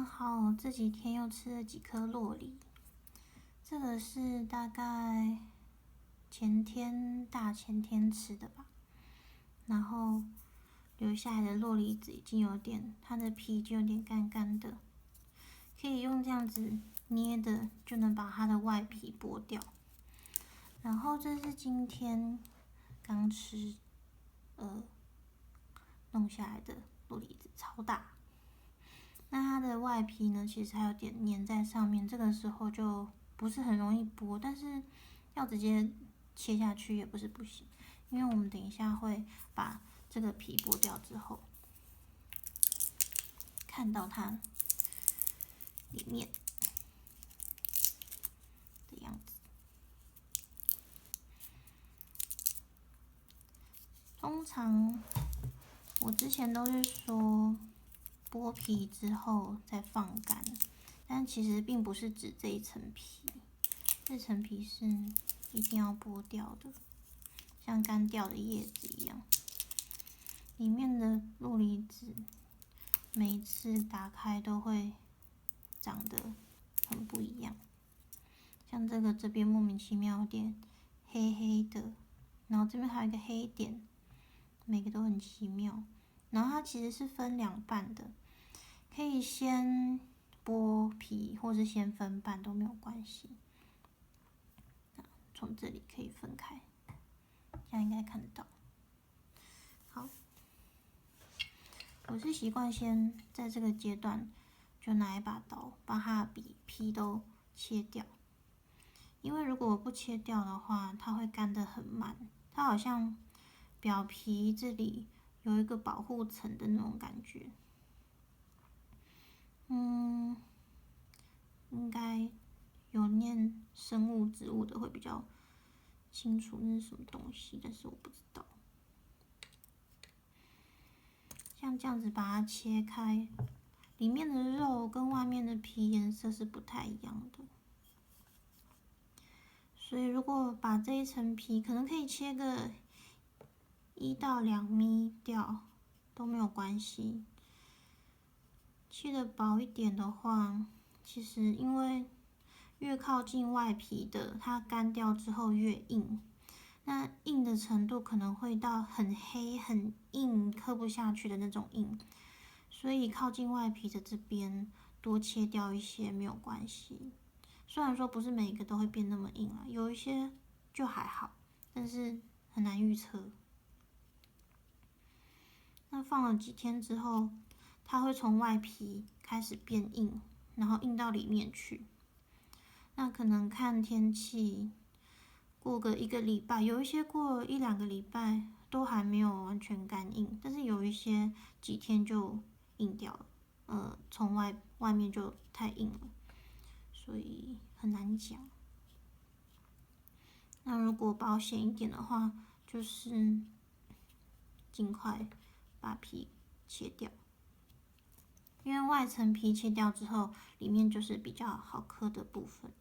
刚好这几天又吃了几颗酪梨，这个是大概大前天吃的吧，然后留下来的酪梨子已经有点，它的皮已经有点干干的，可以用这样子捏的就能把它的外皮剥掉。然后这是今天刚吃，弄下来的酪梨子，超大。那它的外皮呢，其实还有点粘在上面，这个时候就不是很容易剥，但是要直接切下去也不是不行，因为我们等一下会把这个皮剥掉之后，看到它里面的样子。通常我之前都是说剥皮之后再放干，但其实并不是指这一层皮，这层皮是一定要剥掉的，像干掉的叶子一样。里面的酪梨子每一次打开都会长得很不一样，像这边莫名其妙有点黑黑的，然后这边还有一个黑点，每个都很奇妙。然后它其实是分两半的，可以先剥皮或是先分半都没有关系。从这里可以分开，这样应该看得到。好，我是习惯先在这个阶段就拿一把刀把它的皮都切掉，因为如果我不切掉的话，它会干得很慢，它好像表皮这里有一个保护层的那种感觉。应该有念生物植物的会比较清楚那是什么东西，但是我不知道。像这样子把它切开，里面的肉跟外面的皮颜色是不太一样的，所以如果把这一层皮可能可以切个1到2咪掉都没有关系。切得薄一点的话，其实因为越靠近外皮的，它干掉之后越硬，那硬的程度可能会到很黑、很硬、刻不下去的那种硬，所以靠近外皮的这边多切掉一些没有关系。虽然说不是每一个都会变那么硬啊，有一些就还好，但是很难预测。那放了几天之后，它会从外皮开始变硬，然后硬到里面去。那可能看天气，过个1个礼拜，有一些过1-2个礼拜都还没有完全干硬，但是有一些几天就硬掉了，从外面就太硬了，所以很难讲。那如果保险一点的话，就是尽快把皮切掉，因为外层皮切掉之后，里面就是比较好磕的部分。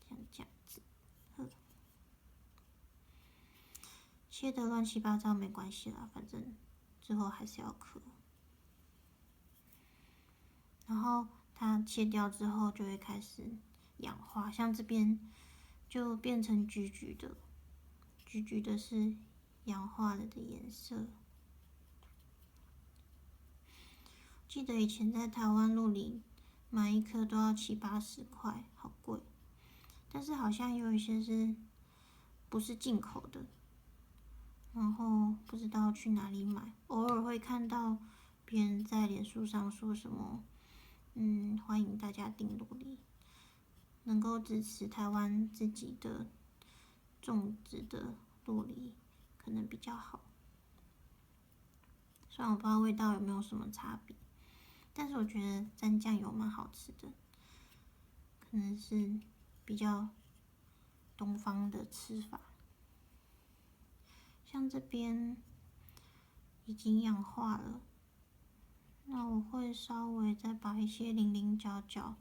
像这样子，切得乱七八糟没关系啦，反正之后还是要磕。然后它切掉之后就会开始氧化，像这边就变成橘橘的，橘橘的是氧化了的颜色。记得以前在台湾鹿里买一颗都要70-80块，好贵。但是好像有一些是不是进口的，然后不知道去哪里买，偶尔会看到别人在脸书上说什么，欢迎大家订鹿梨，能够支持台湾自己的种植的鹿梨，可能比较好。虽然我不知道味道有没有什么差别，但是我觉得蘸酱油蛮好吃的，可能是比较东方的吃法。像这边已经氧化了，那我会稍微再把一些棱棱角角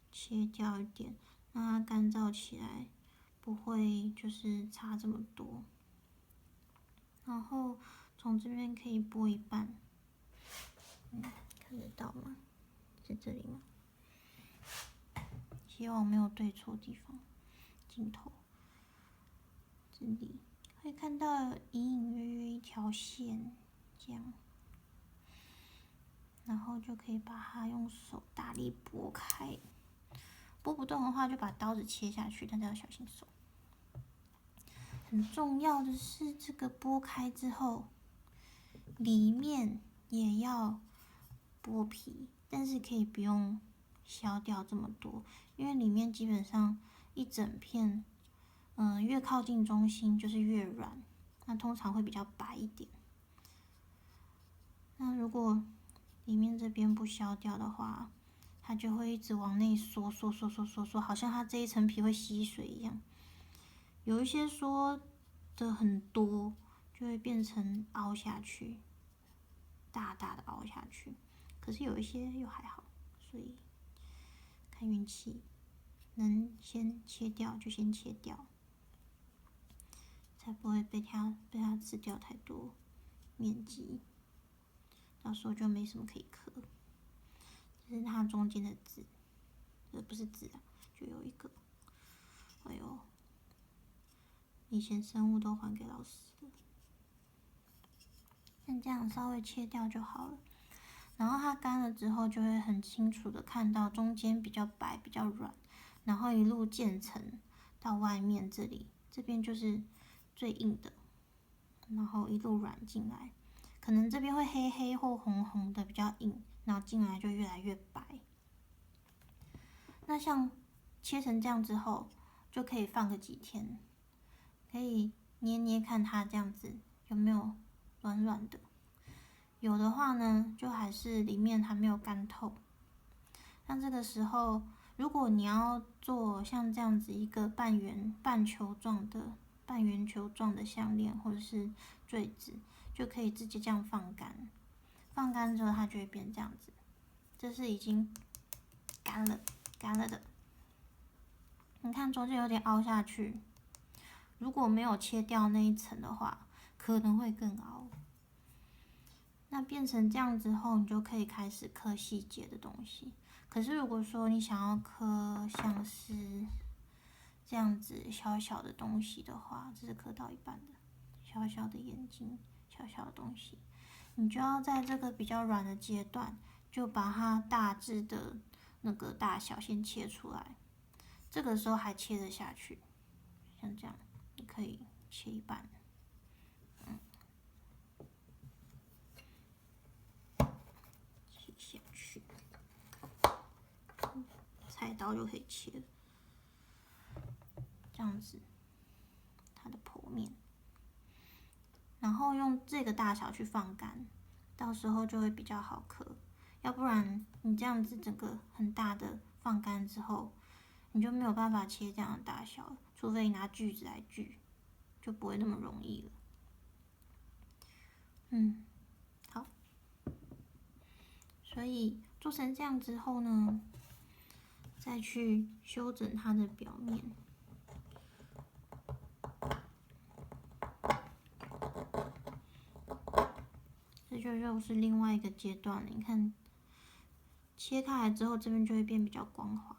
切掉一点，让它干燥起来，不会就是差这么多。然后从这边可以剥一半，看得到吗？在这里吗？希望我没有对错地方。镜头这里可以看到隐隐约约一条线，这样，然后就可以把它用手大力拨开。拨不动的话，就把刀子切下去，大家要小心手。很重要的是，这个剥开之后，里面也要剥皮，但是可以不用削掉这么多，因为里面基本上一整片，越靠近中心就是越软，那通常会比较白一点。那如果里面这边不削掉的话，它就会一直往内缩，好像它这一层皮会吸水一样。有一些缩的很多，就会变成凹下去，大大的凹下去。可是有一些又还好，所以看运气，能先切掉就先切掉，才不会被它吃掉太多面积，到时候就没什么可以刻。这是它中间的字，不是字啊，就有一个，哎呦。以前生物都还给老师了，像这样稍微切掉就好了。然后它干了之后，就会很清楚的看到中间比较白、比较软，然后一路渐层到外面这里，这边就是最硬的，然后一路软进来，可能这边会黑黑或红红的比较硬，然后进来就越来越白。那像切成这样之后，就可以放个几天。可以捏捏看它这样子有没有软软的，有的话呢，就还是里面还没有干透。那这个时候，如果你要做像这样子一个半圆球状的项链或者是坠子，就可以直接这样放干。放干之后，它就会变这样子。这是已经干了的。你看中间有点凹下去。如果没有切掉那一层的话，可能会更凹。那变成这样之后，你就可以开始刻细节的东西。可是如果说你想要刻像是这样子小小的东西的话，这是刻到一半的，小小的眼睛，小小的东西，你就要在这个比较软的阶段，就把它大致的那个大小先切出来。这个时候还切得下去，像这样。你可以切一半，切下去，菜刀就可以切了，这样子，它的剖面，然后用这个大小去放干，到时候就会比较好刻。要不然你这样子整个很大的放干之后，你就没有办法切这样的大小，除非你拿锯子来锯。就不会那么容易了。好。所以做成这样之后呢，再去修整它的表面。这就又是另外一个阶段了。你看，切开来之后，这边就会变比较光滑，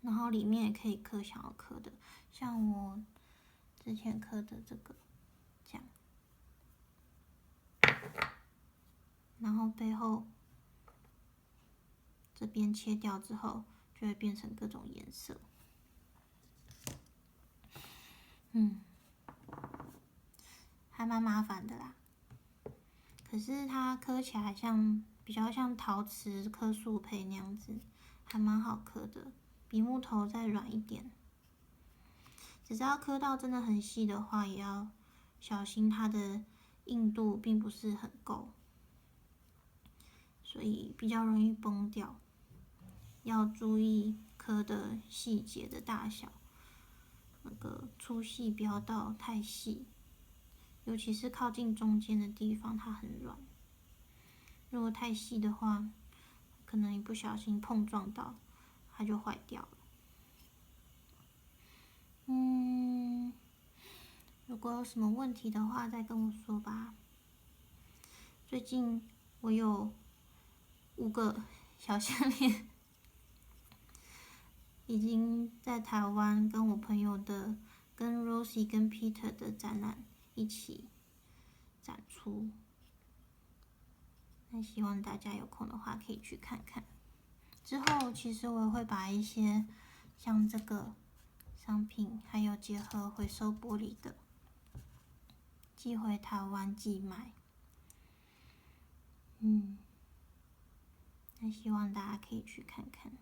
然后里面也可以刻想要刻的，像我之前刻的这个，这样。然后背后这边切掉之后，就会变成各种颜色。还蛮麻烦的啦。可是它刻起来比较像陶瓷刻素胚那样子，还蛮好刻的，比木头再软一点。只是要刻到真的很细的话，也要小心它的硬度并不是很够，所以比较容易崩掉。要注意刻的细节的大小，那个粗细不要到太细，尤其是靠近中间的地方，它很软。如果太细的话，可能一不小心碰撞到，它就坏掉了。如果有什么问题的话，再跟我说吧。最近我有5个小项链已经在台湾跟我朋友的、跟 Rosie 跟 Peter 的展览一起展出。那希望大家有空的话可以去看看。之后其实我也会把一些像这个商品，还有结合回收玻璃的寄回台湾寄卖。那希望大家可以去看看。